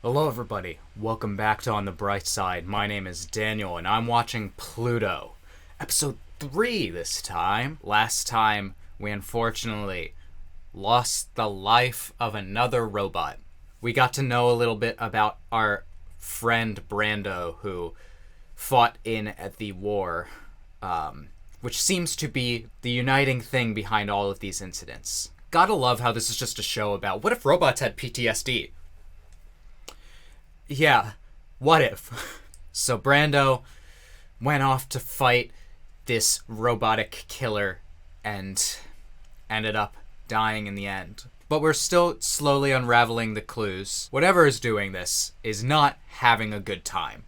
Hello everybody, welcome back to On the Bright Side. My name is Daniel and I'm watching Pluto. Episode 3 this time. Last time we unfortunately lost the life of another robot. We got to know a little bit about our friend Brando who fought in at the war, which seems to be the uniting thing behind all of these incidents. Gotta love how this is just a show about what if robots had PTSD? Yeah, what if? So Brando went off to fight this robotic killer and ended up dying in the end. But we're still slowly unraveling the clues. Whatever is doing this is not having a good time.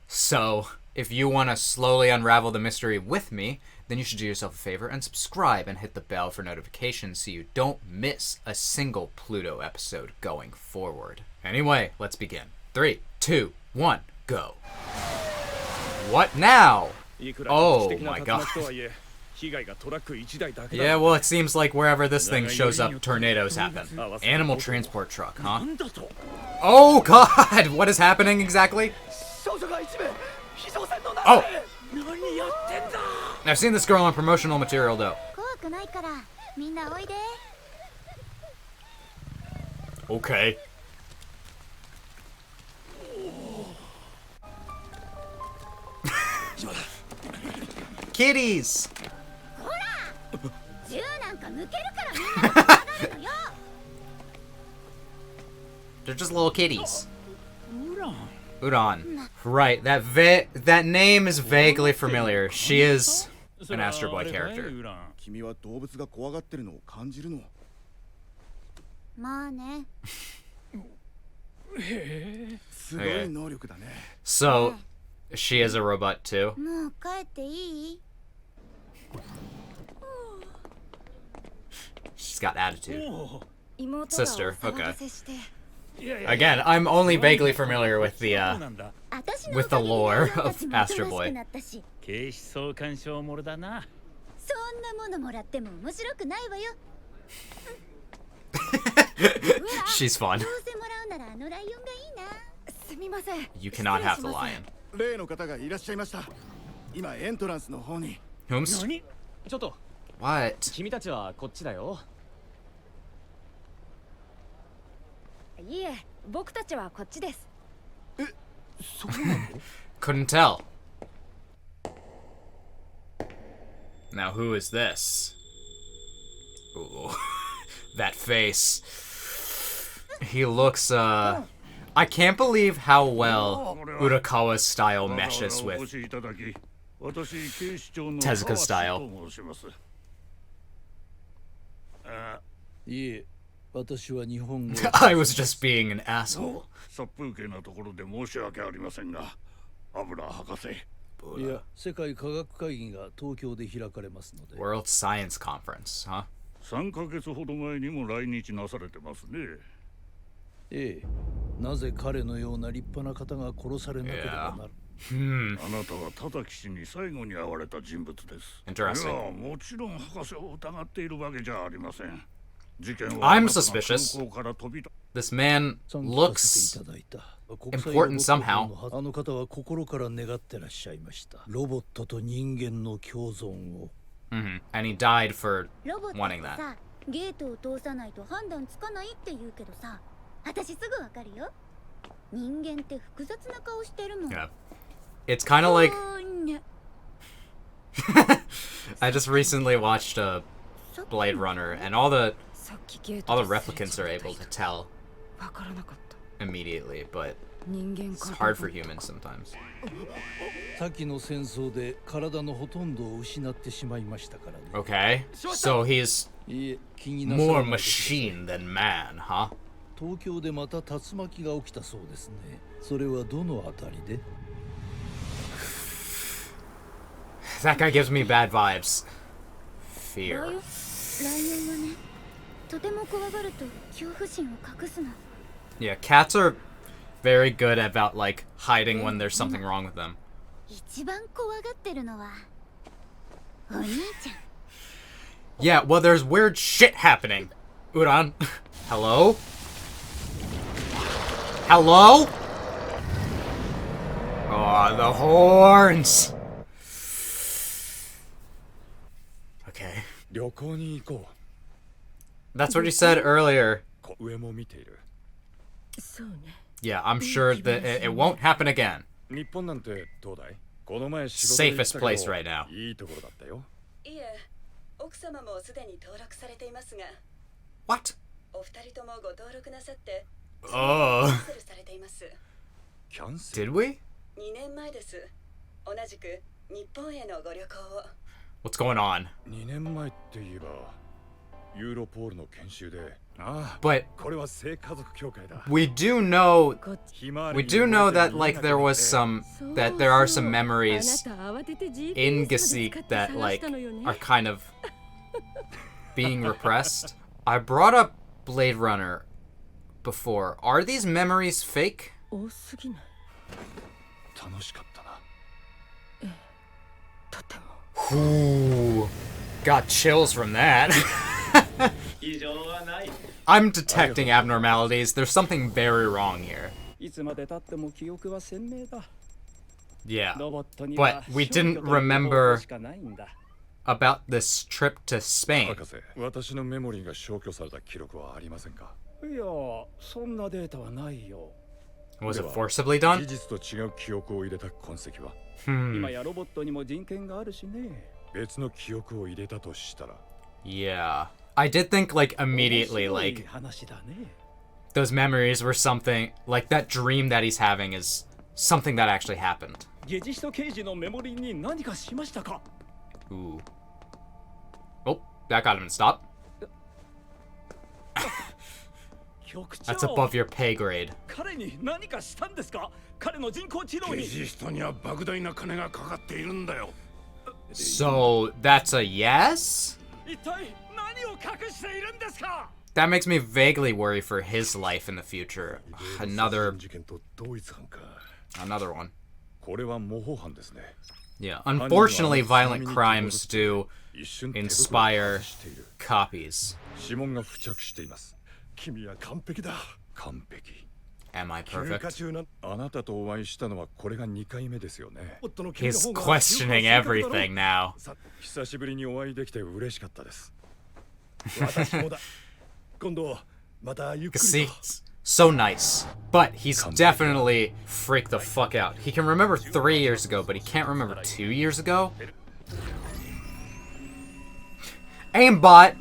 So if you want to slowly unravel the mystery with me, then you should do yourself a favor and subscribe and hit the bell for notifications so you don't miss a single Pluto episode going forward. Anyway, let's begin. 3, 2, 1, go. What now? Oh my god. Yeah, well, it seems like wherever this thing shows up, tornadoes happen. Animal transport truck, huh? Oh god! What is happening exactly? Oh! I've seen this girl on promotional material, though. Okay. Kitties! They're just little kitties. Uran. Right, that name is vaguely familiar. She is an Astro Boy character. Okay. So, she is a robot too. She's got attitude. Sister, okay. Again, I'm only vaguely familiar with the lore of Astro Boy. She's fun. You cannot have the lion. Whomst? What? Couldn't tell. Now who is this? Ooh. That face. He looks, I can't believe how well Urakawa's style meshes with Tezuka's style. I was just being an asshole. World Science Conference, huh? Yeah. Interesting. I'm suspicious. This man looks important somehow. And he died for wanting that. Yeah. It's kind of like... I just recently watched Blade Runner, and all the replicants are able to tell immediately, but it's hard for humans sometimes. Okay, so he's more machine than man, huh? That guy gives me bad vibes. Fear. Yeah, cats are very good about, like, hiding when there's something wrong with them. Yeah, well, there's weird shit happening. Uran. Hello? Hello? Oh, the horns. Okay. That's what he said earlier. Yeah, I'm sure that it won't happen again. Safest place right now. What? Oh. Did we? What's going on? But we do know that like there are some memories in Gesicht that like are kind of being repressed. I brought up Blade Runner before. Are these memories fake? Ooh, got chills from that. I'm detecting abnormalities. There's something very wrong here. Yeah, but we didn't remember about this trip to Spain. Was it forcibly done? Yeah. I did think, like, immediately, like, those memories were something, like, that dream that he's having is something that actually happened. Ooh. Oh, that got him to stop. That's above your pay grade. So, that's a yes? That makes me vaguely worry for his life in the future. Another one. Yeah, unfortunately, violent crimes do inspire copies. Am I perfect? He's questioning everything now. Gesicht, so nice. But he's definitely freaked the fuck out. He can remember 3 years ago, but he can't remember 2 years ago? Aimbot!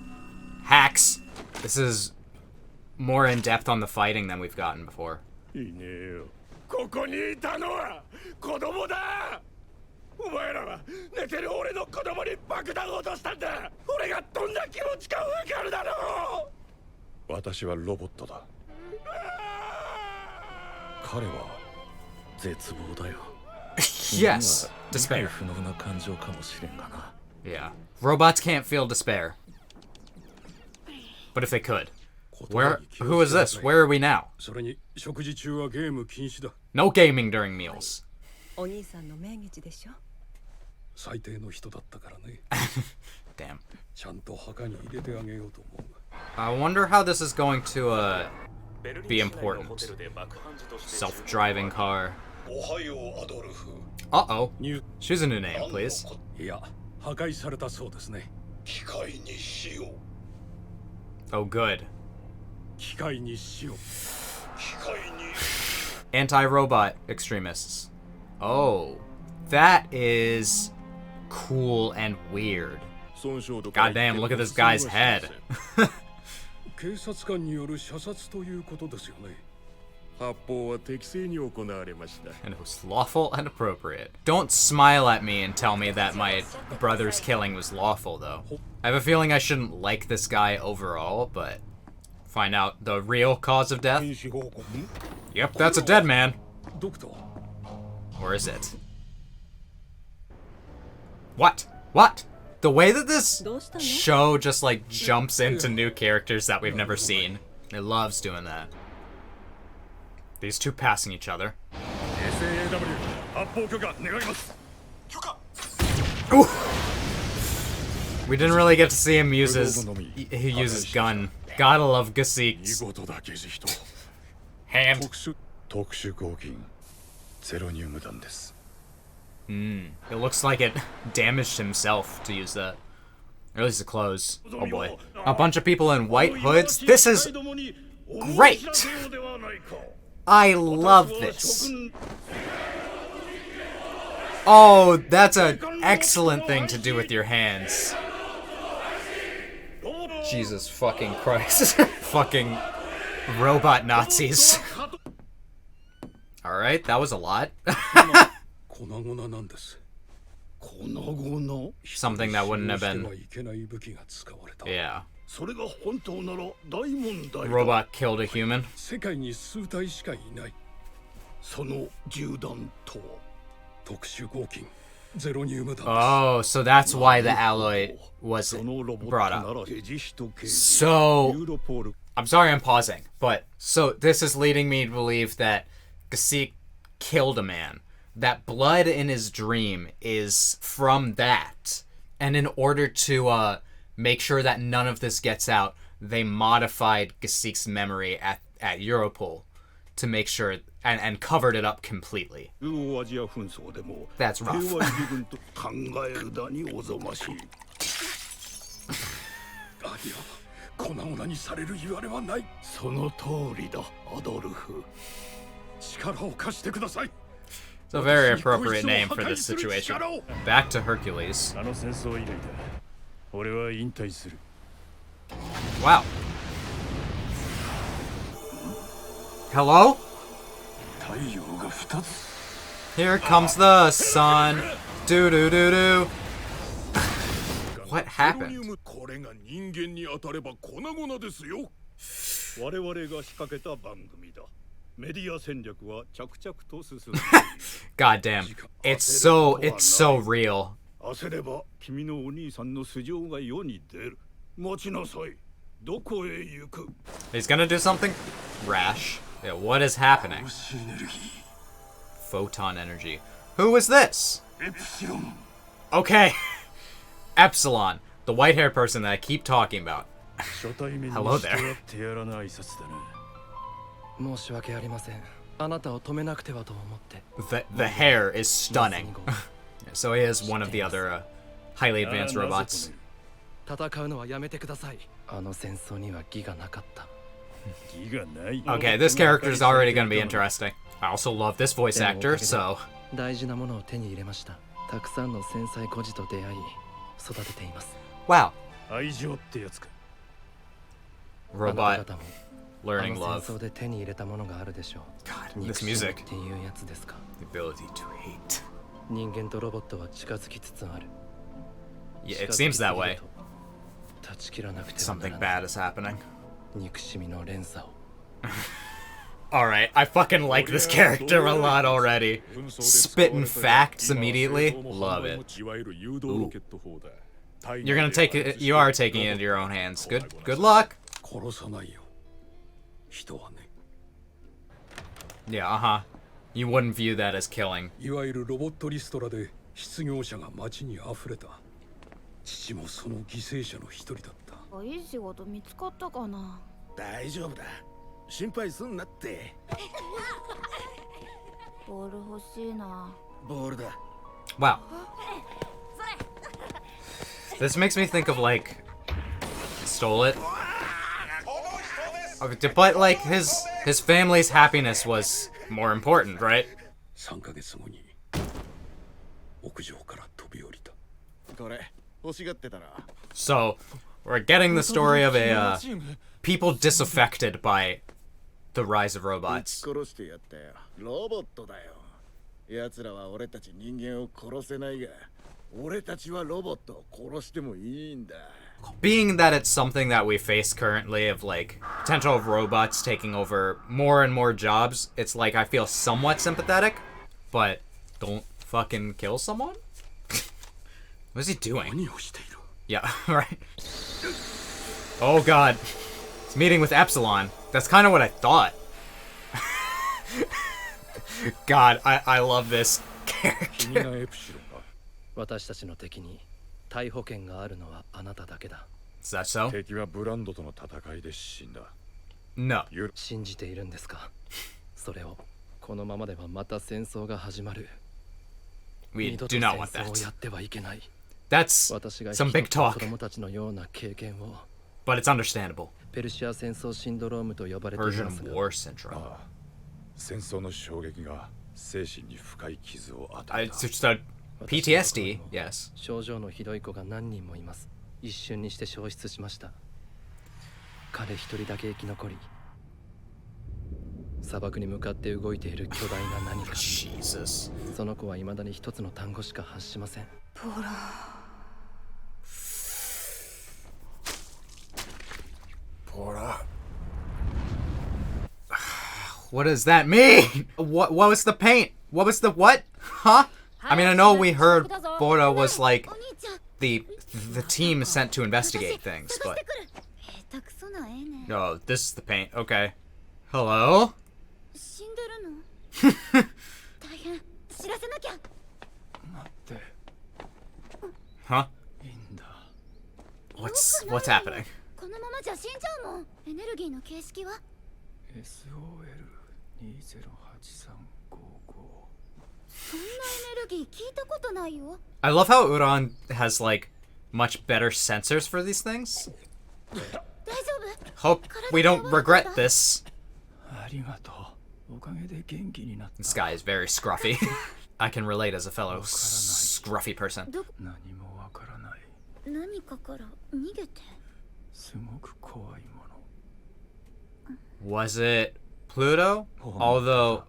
Hacks. This is more in-depth on the fighting than we've gotten before. Yes, despair. Yeah, robots can't feel despair. But if they could. Who is this? Where are we now? No gaming during meals. Damn. I wonder how this is going to be important. Self-driving car. Uh-oh. Choose a new name, please. Oh, good. Anti-robot extremists. Oh, that is cool and weird. Goddamn, look at this guy's head. And it was lawful and appropriate. Don't smile at me and tell me that my brother's killing was lawful, though. I have a feeling I shouldn't like this guy overall, but find out the real cause of death. Yep, that's a dead man. Or is it? What? What? The way that this show just like jumps into new characters that we've never seen. It loves doing that. These two passing each other. Ooh. We didn't really get to see him use his gun. Gotta love Gesicht. Hand. It looks like it damaged himself to use that. Or at least the clothes. Oh boy. A bunch of people in white hoods. This is great! I love this. Oh, that's an excellent thing to do with your hands. Jesus fucking Christ. Fucking robot Nazis. Alright, that was a lot. Something that wouldn't have been... Yeah. Robot killed a human. Oh, so that's why the alloy was brought up. So, I'm sorry I'm pausing, but so this is leading me to believe that Gesicht killed a man. That blood in his dream is from that. And in order to make sure that none of this gets out, they modified Gesicht's memory at Europol to make sure and covered it up completely. That's rough. It's a very appropriate name for this situation. Back to Hercules. Wow. Hello? Here comes the sun. Do do do do. What happened? God damn. It's so real. He's gonna do something rash. Yeah, what is happening? Photon energy. Who is this? Okay. Epsilon, the white-haired person that I keep talking about. Hello there. The hair is stunning. So he is one of the other highly advanced robots. Okay, this character is already going to be interesting. I also love this voice actor, so... Wow. Robot learning love. God, this music. The ability to hate. Yeah, it seems that way. Something bad is happening. Alright, I fucking like this character a lot already. Spitting facts immediately. Love it. Ooh. You're gonna take it, you are taking it into your own hands. Good luck. Yeah, You wouldn't view that as killing. Wow. This makes me think of like stole it. Okay, but like his family's happiness was more important, right? So we're getting the story of a people disaffected by the rise of robots. Being that it's something that we face currently of like potential of robots taking over more and more jobs, it's like I feel somewhat sympathetic, but don't fucking kill someone? What is he doing? Yeah, right. Oh god. It's meeting with Epsilon. That's kind of what I thought. God, I love this character. Is that so? No. We do not want that. That's some big talk. But it's understandable. Persian War Syndrome. It's just a PTSD, yes. 一瞬にして消失しました。彼一人だけ生き残り、砂漠に向かって動いている巨大な何か。Jesus. その子は未だに一つの単語しか発しません。ポーラ。Bora. What does that mean? What was the paint? What was the what? Huh? I mean, I know we heard Bora was like the team sent to investigate things, but no, this is the paint. Okay. Hello? Huh? What's happening? I love how Uran has like much better sensors for these things. Hope we don't regret this. This guy is very scruffy. I can relate as a fellow scruffy person. Was it Pluto? Although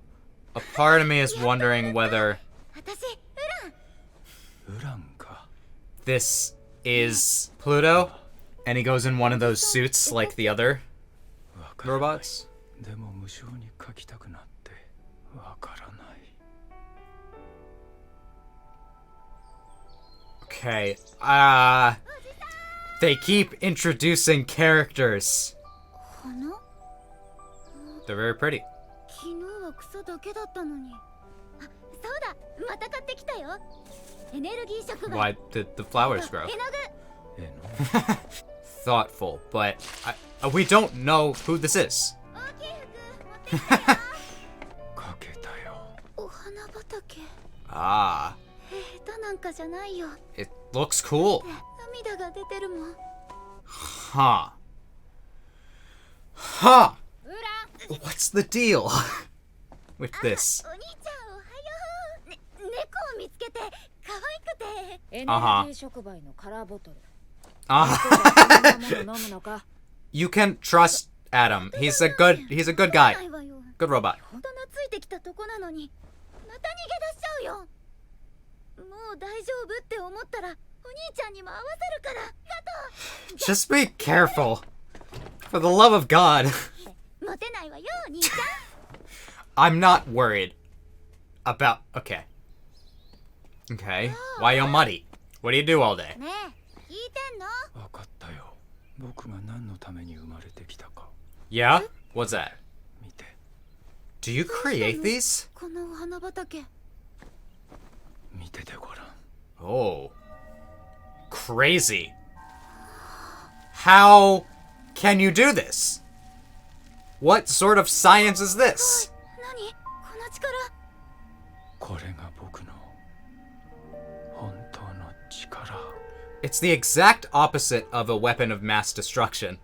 a part of me is wondering whether this is Pluto and he goes in one of those suits like the other robots. Okay, they keep introducing characters. They're very pretty. Why did the flowers grow? Thoughtful, but we don't know who this is. Ah. It looks cool. Huh. Huh. What's the deal with this? You can trust Adam. He's a good guy. Good robot. Just be careful. For the love of God. I'm not worried about... Okay. Okay. Why you muddy? What do you do all day? Yeah? What's that? Do you create these? Oh. Crazy. How can you do this? What sort of science is this? It's the exact opposite of a weapon of mass destruction.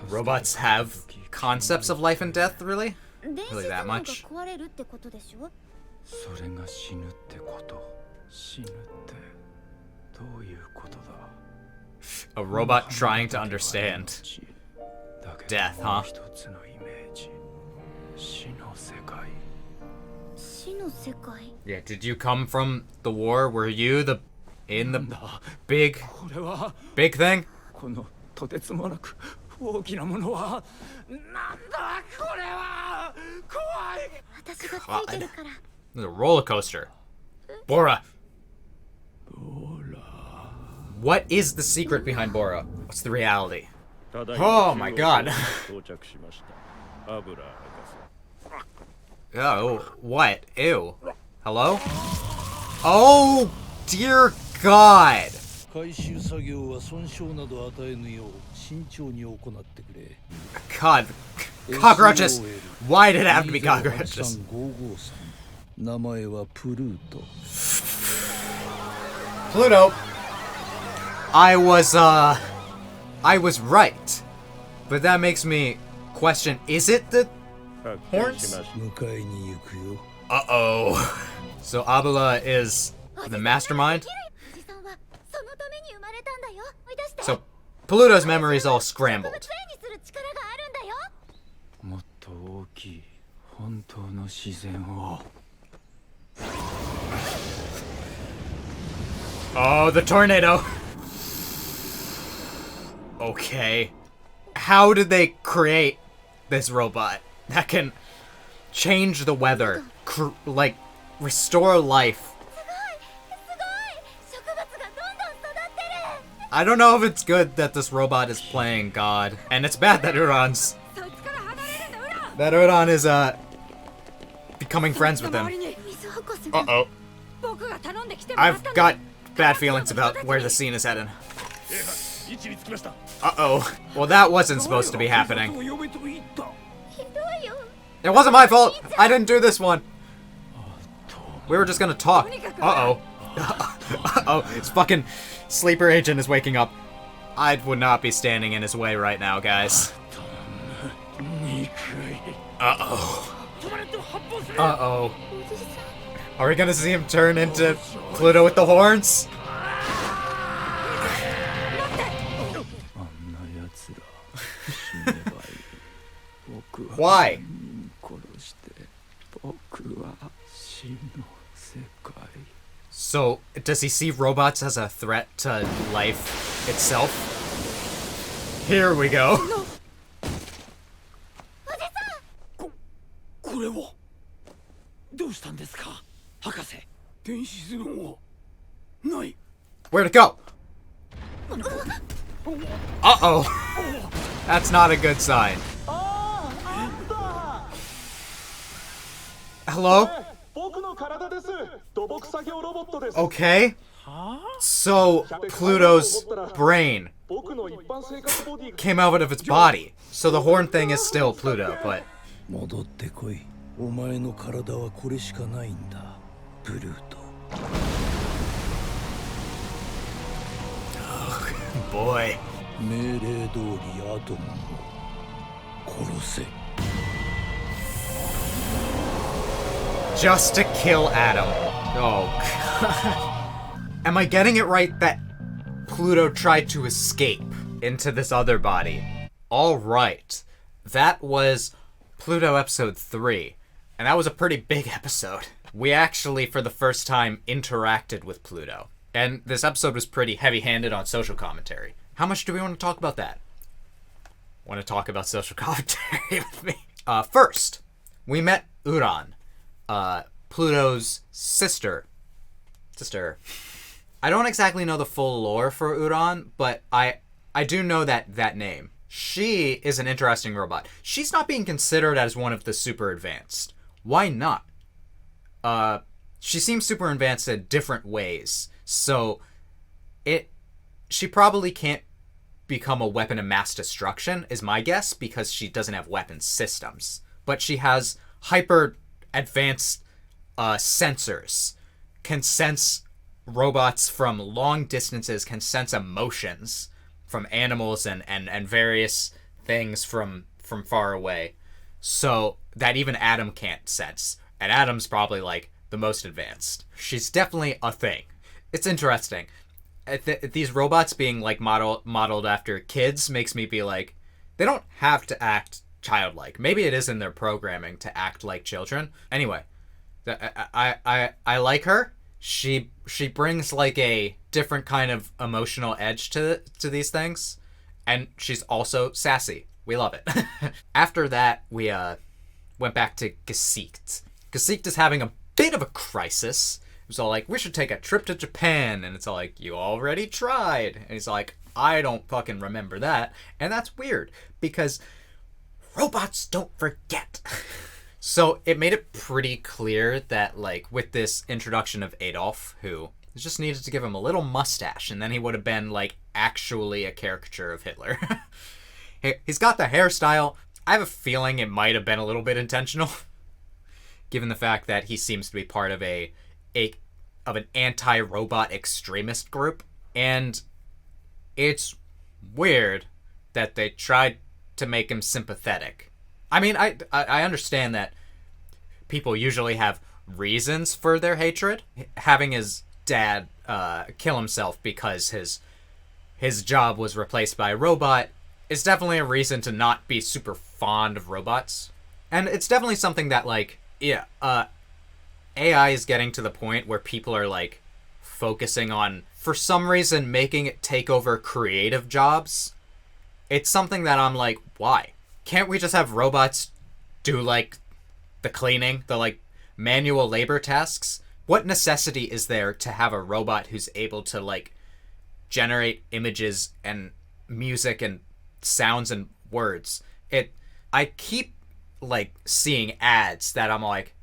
Robots have concepts of life and death, really? Really that much? A robot trying to understand death, huh? Yeah, did you come from the war? Were you in the big thing? God. It's a roller coaster. Bora. What is the secret behind Bora? What's the reality? Oh my God. Oh, what? Ew. Hello? Oh, dear God. 回収作業は損傷など与えぬよう慎重に行ってくれ。 God, cockroaches. Why did it have to be cockroaches? 名前はプルート。 Pluto. I was right. But that makes me question, is it the horns? 迎えに行くよ。 Uh-oh. So Abullah is the mastermind? So Pluto's memory is all scrambled. もっと大きい本当の自然を。 Oh, the tornado. Okay. How did they create this robot that can change the weather, like restore life? I don't know if it's good that this robot is playing God, and it's bad that Uran is becoming friends with him. Uh-oh. I've got bad feelings about where the scene is heading. Uh-oh. Well, that wasn't supposed to be happening. It wasn't my fault! I didn't do this one! We were just gonna talk. Uh-oh. Uh-oh. His fucking sleeper agent is waking up. I would not be standing in his way right now, guys. Uh-oh. Uh-oh. Are we gonna see him turn into Pluto with the horns? Why? So, does he see robots as a threat to life itself? Here we go. Where'd it go? Uh-oh. That's not a good sign. Hello? Okay. So, Pluto's brain came out of its body. So the horn thing is still Pluto, but... 戻ってこい。お前の体はこれしかないんだ、プルート。 Boy. 命令通りアトムを殺せ。 Just to kill Adam. Oh, God. Am I getting it right that Pluto tried to escape into this other body? Alright. That was Pluto episode 3. And that was a pretty big episode. We actually, for the first time, interacted with Pluto. And this episode was pretty heavy-handed on social commentary. How much do we want to talk about that? Want to talk about social commentary with me? First, we met Uran. Pluto's sister. I don't exactly know the full lore for Uran, but I do know that name. She is an interesting robot. She's not being considered as one of the super advanced. Why not? She seems super advanced in different ways. So she probably can't become a weapon of mass destruction, is my guess, because she doesn't have weapon systems. But she has hyper advanced sensors, can sense robots from long distances, can sense emotions from animals and various things from far away, so that even Adam can't sense. And Adam's probably like the most advanced. She's definitely a thing. It's interesting. These robots being like modeled after kids makes me be like, they don't have to act childlike. Maybe it is in their programming to act like children. Anyway, I like her. She brings like a different kind of emotional edge to these things, and she's also sassy. We love it. After that, we went back to Gesicht. Gesicht is having a bit of a crisis. It was all like, we should take a trip to Japan, and it's all like, you already tried. And he's like, I don't fucking remember that. And that's weird, because robots don't forget. So it made it pretty clear that, like, with this introduction of Adolf, who They just needed to give him a little mustache, and then he would have been, like, actually a caricature of Hitler. He's got the hairstyle. I have a feeling it might have been a little bit intentional, given the fact that he seems to be part of an anti-robot extremist group. And it's weird that they tried to make him sympathetic. I mean, I understand that people usually have reasons for their hatred. Having his dad kill himself because his job was replaced by a robot is definitely a reason to not be super fond of robots. And it's definitely something that, like, yeah, AI is getting to the point where people are, like, focusing on, for some reason, making it take over creative jobs. It's something that I'm like, why? Can't we just have robots do, like, the cleaning, the, like, manual labor tasks? What necessity is there to have a robot who's able to, like, generate images and music and sounds and words? I keep, like, seeing ads that I'm like,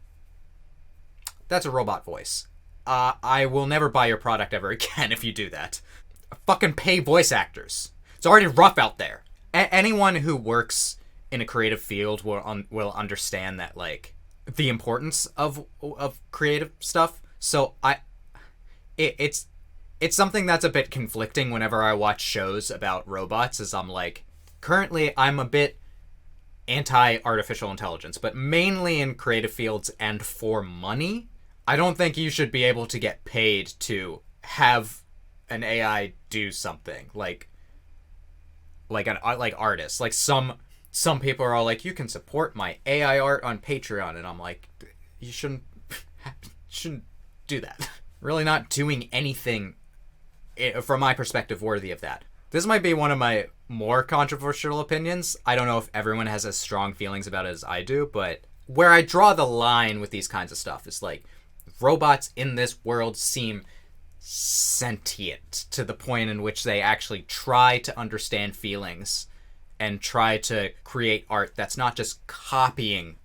that's a robot voice. I will never buy your product ever again if you do that. Fucking pay voice actors. It's already rough out there. Anyone who works in a creative field will understand that, like, the importance of creative stuff. So it's something that's a bit conflicting whenever I watch shows about robots, as I'm like, currently I'm a bit anti-artificial intelligence, but mainly in creative fields and for money. I don't think you should be able to get paid to have an AI do something like artists. Like some people are all like, you can support my AI art on Patreon, and I'm like, you shouldn't do that. Really not doing anything from my perspective worthy of that. This might be one of my more controversial opinions. I don't know if everyone has as strong feelings about it as I do, but where I draw the line with these kinds of stuff is, like, robots in this world seem sentient to the point in which they actually try to understand feelings and try to create art that's not just copying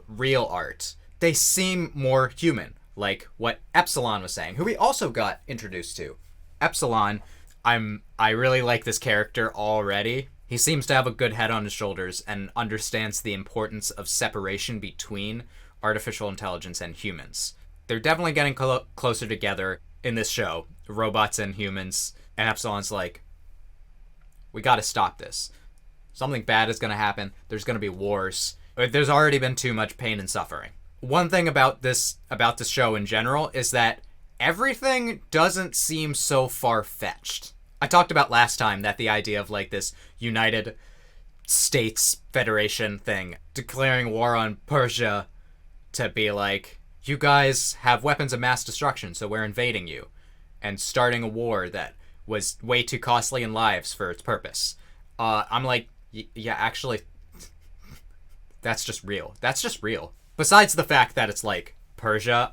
real art. They seem more human, like what Epsilon was saying, who we also got introduced to. Epsilon, I really like this character already. He seems to have a good head on his shoulders and understands the importance of separation between artificial intelligence and humans. They're definitely getting closer together in this show, robots and humans, and Epsilon's like, we gotta stop this. Something bad is gonna happen. There's gonna be wars. There's already been too much pain and suffering. One thing about this show in general is that everything doesn't seem so far-fetched. I talked about last time that the idea of, like, this United States Federation thing declaring war on Persia to be like, you guys have weapons of mass destruction, so we're invading you, and starting a war that was way too costly in lives for its purpose. I'm like, yeah, actually, that's just real. That's just real. Besides the fact that it's like Persia,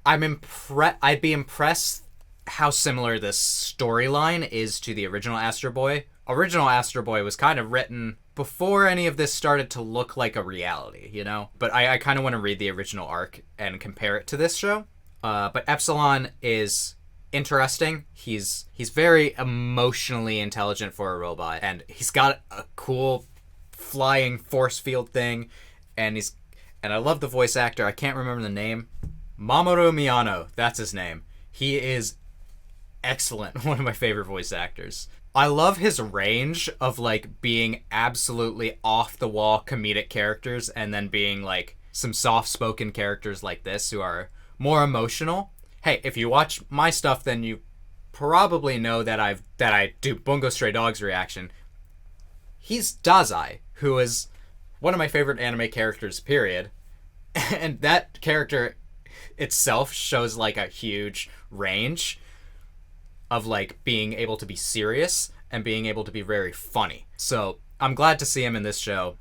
I'd be impressed how similar this storyline is to the original Astro Boy. Original Astro Boy was kind of written before any of this started to look like a reality, you know? But I kind of want to read the original arc and compare it to this show. But Epsilon is interesting. He's very emotionally intelligent for a robot, and he's got a cool flying force field thing, and I love the voice actor. I can't remember the name. Mamoru Miyano, that's his name. He is excellent. One of my favorite voice actors. I love his range of, like, being absolutely off-the-wall comedic characters and then being, like, some soft-spoken characters like this who are more emotional. Hey, if you watch my stuff, then you probably know that I do Bungo Stray Dogs reaction. He's Dazai, who is one of my favorite anime characters, period. And that character itself shows, like, a huge range of, like, being able to be serious and being able to be very funny. So I'm glad to see him in this show.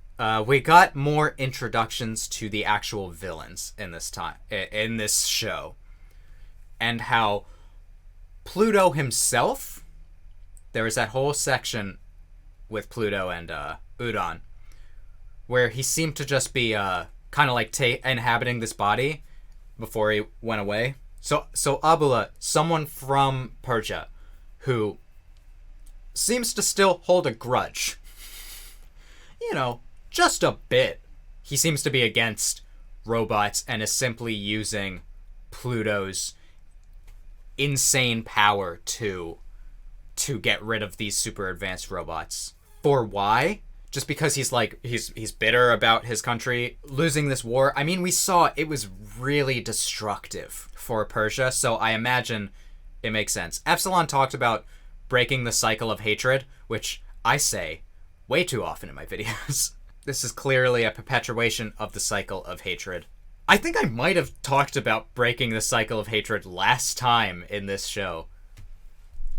We got more introductions to the actual villains in this show, and how Pluto himself, there was that whole section with Pluto and Uran where he seemed to just be kind of like inhabiting this body before he went away. So Abullah, someone from Persia, who seems to still hold a grudge. You know, just a bit. He seems to be against robots and is simply using Pluto's insane power to get rid of these super advanced robots. For why? Just because he's bitter about his country losing this war. I mean, we saw it was really destructive for Persia, so I imagine it makes sense. Epsilon talked about breaking the cycle of hatred, which I say way too often in my videos. This is clearly a perpetuation of the cycle of hatred. I think I might have talked about breaking the cycle of hatred last time in this show.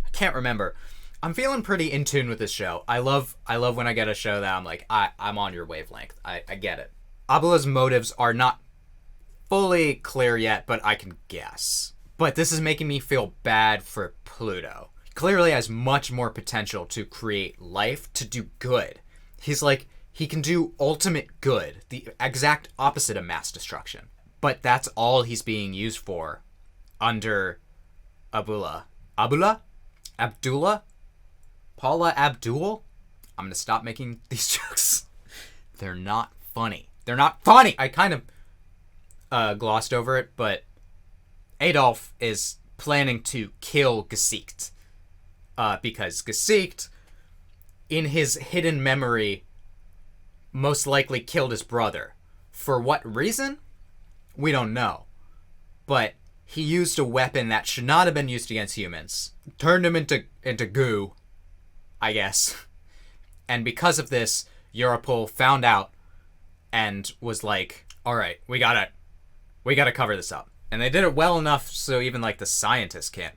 I can't remember. I'm feeling pretty in tune with this show. I love when I get a show that I'm like, I'm on your wavelength. I get it. Abullah's motives are not fully clear yet, but I can guess. But this is making me feel bad for Pluto. He clearly has much more potential to create life, to do good. He's like, he can do ultimate good, the exact opposite of mass destruction. But that's all he's being used for under Abullah. Abullah? Abdullah? Paula Abdul? I'm gonna stop making these jokes. They're not funny. They're not funny! I kind of glossed over it, but Adolf is planning to kill Gesicht. Because Gesicht, in his hidden memory, most likely killed his brother. For what reason? We don't know. But he used a weapon that should not have been used against humans. Turned him into goo, I guess. And because of this, Europol found out and was like, alright, we gotta cover this up. And they did it well enough so even like the scientists can't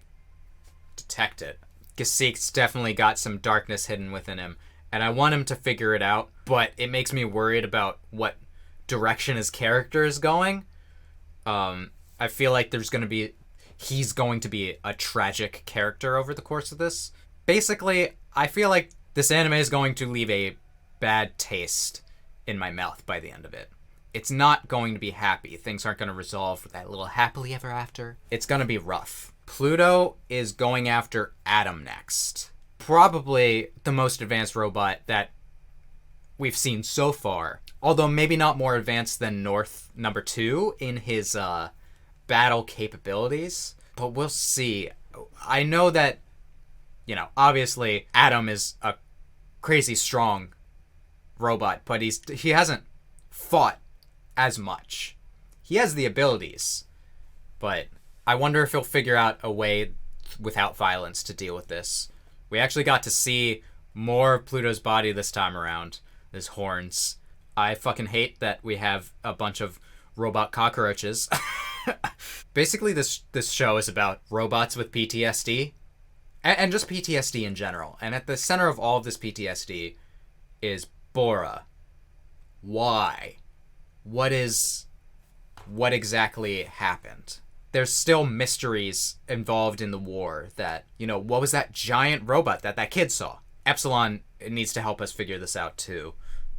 detect it. Gesicht's definitely got some darkness hidden within him. And I want him to figure it out, but it makes me worried about what direction his character is going. I feel like he's going to be a tragic character over the course of this. Basically, I feel like this anime is going to leave a bad taste in my mouth by the end of it. It's not going to be happy. Things aren't going to resolve with that little happily ever after. It's going to be rough. Pluto is going after Adam next. Probably the most advanced robot that we've seen so far. Although maybe not more advanced than North number 2 in his battle capabilities. But we'll see. I know that, you know, obviously Adam is a crazy strong robot, but he hasn't fought as much. He has the abilities, but I wonder if he'll figure out a way without violence to deal with this. We actually got to see more of Pluto's body this time around. His horns. I fucking hate that we have a bunch of robot cockroaches. Basically, this show is about robots with PTSD. And just PTSD in general. And at the center of all of this PTSD is Bora. Why? What exactly happened? There's still mysteries involved in the war that, you know, what was that giant robot that kid saw? Epsilon needs to help us figure this out too.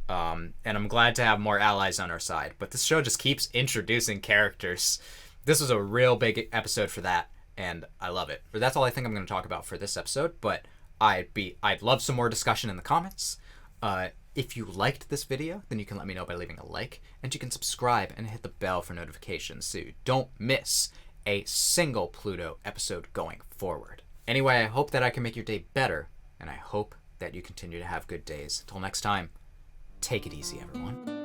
And I'm glad to have more allies on our side. But this show just keeps introducing characters. This was a real big episode for that, and I love it. But that's all I think I'm going to talk about for this episode, but I'd love some more discussion in the comments. If you liked this video, then you can let me know by leaving a like, and you can subscribe and hit the bell for notifications so you don't miss a single Pluto episode going forward. Anyway, I hope that I can make your day better, and I hope that you continue to have good days. Until next time, take it easy, everyone.